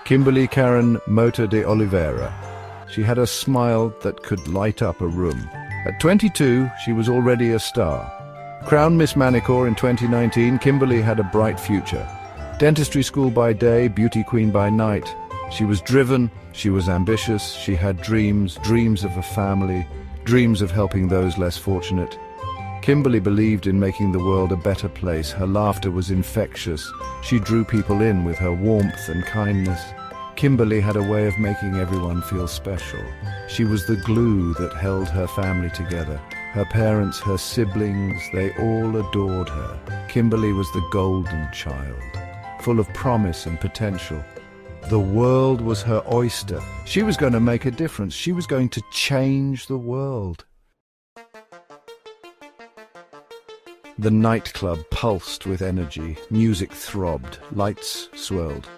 Kimberly Karen Mota de Oliveira. She had a smile that could light up a room. At 22, she was already a star. Crowned Miss Manicure in 2019, Kimberly had a bright future. Dentistry school by day, beauty queen by night. She was driven, she was ambitious, she had dreams, dreams of a family, dreams of helping those less fortunate. Kimberly believed in making the world a better place. Her laughter was infectious. She drew people in with her warmth and kindness. Kimberly had a way of making everyone feel special. She was the glue that held her family together. Her parents, her siblings, they all adored her. Kimberly was the golden child, full of promise and potential. The world was her oyster. She was going to make a difference. She was going to change the world. The nightclub pulsed with energy. Music throbbed. Lights swirled.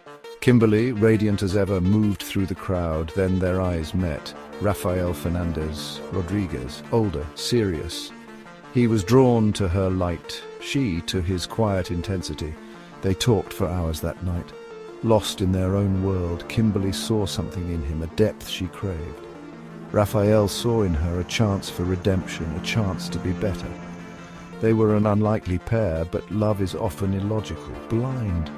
Kimberly, radiant as ever, moved through the crowd. Then their eyes met. Rafael Fernandez Rodriguez, older, serious. He was drawn to her light, she to his quiet intensity. They talked for hours that night. Lost in their own world, Kimberly saw something in him, a depth she craved. Rafael saw in her a chance for redemption, a chance to be better. They were an unlikely pair, but love is often illogical, blind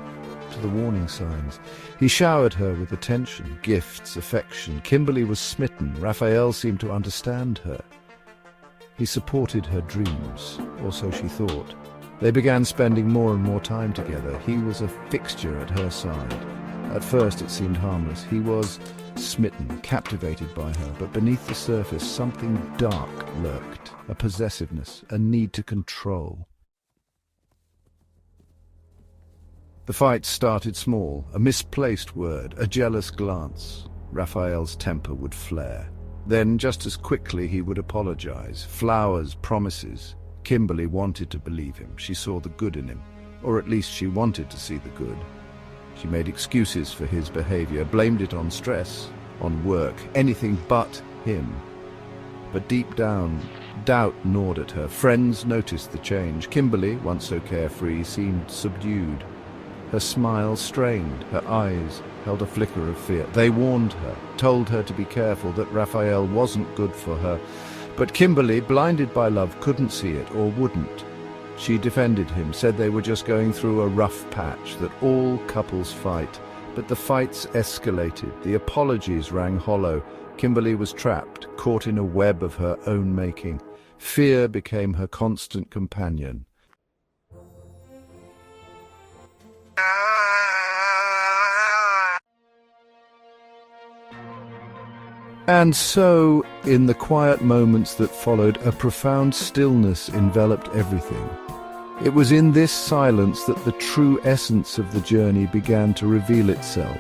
to the warning signs. He showered her with attention, gifts, affection. Kimberly was smitten. Rafael seemed to understand her. He supported her dreams, or so she thought. They began spending more and more time together. He was a fixture at her side. At first it seemed harmless. He was smitten, captivated by her, but beneath the surface something dark lurked, a possessiveness, a need to control. The fight started small, a misplaced word, a jealous glance. Raphael's temper would flare. Then, just as quickly, he would apologize. Flowers, promises. Kimberly wanted to believe him. She saw the good in him, or at least she wanted to see the good. She made excuses for his behavior, blamed it on stress, on work, anything but him. But deep down, doubt gnawed at her. Friends noticed the change. Kimberly, once so carefree, seemed subdued. Her smile strained, her eyes held a flicker of fear. They warned her, told her to be careful, that Raphael wasn't good for her. But Kimberly, blinded by love, couldn't see it, or wouldn't. She defended him, said they were just going through a rough patch, that all couples fight. But the fights escalated, the apologies rang hollow. Kimberly was trapped, caught in a web of her own making. Fear became her constant companion. And so, in the quiet moments that followed, a profound stillness enveloped everything. It was in this silence that the true essence of the journey began to reveal itself.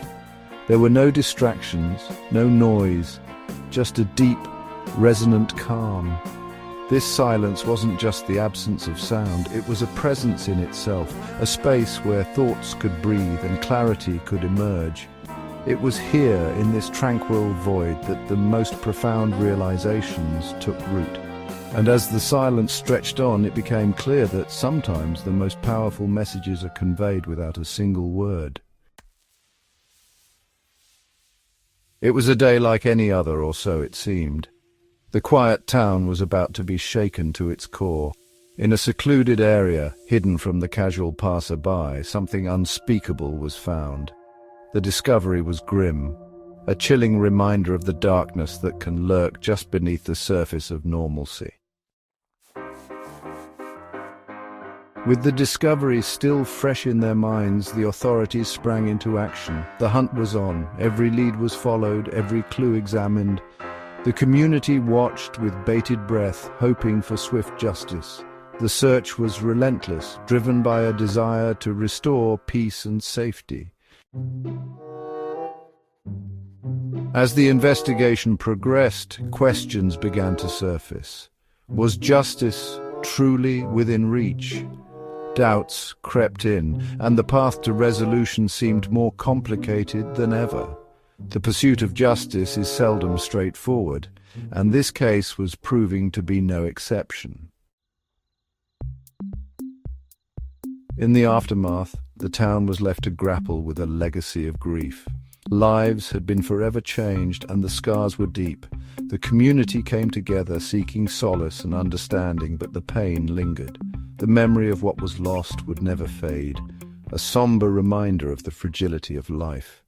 There were no distractions, no noise, just a deep, resonant calm. This silence wasn't just the absence of sound, it was a presence in itself, a space where thoughts could breathe and clarity could emerge. It was here, in this tranquil void, that the most profound realizations took root. And as the silence stretched on, it became clear that sometimes the most powerful messages are conveyed without a single word. It was a day like any other, or so it seemed. The quiet town was about to be shaken to its core. In a secluded area, hidden from the casual passer-by, something unspeakable was found. The discovery was grim, a chilling reminder of the darkness that can lurk just beneath the surface of normalcy. With the discovery still fresh in their minds, the authorities sprang into action. The hunt was on, every lead was followed, every clue examined. The community watched with bated breath, hoping for swift justice. The search was relentless, driven by a desire to restore peace and safety. As the investigation progressed, questions began to surface. Was justice truly within reach? Doubts crept in, and the path to resolution seemed more complicated than ever. The pursuit of justice is seldom straightforward, and this case was proving to be no exception. In the aftermath, the town was left to grapple with a legacy of grief. Lives had been forever changed, and the scars were deep. The community came together, seeking solace and understanding, but the pain lingered. The memory of what was lost would never fade, a somber reminder of the fragility of life.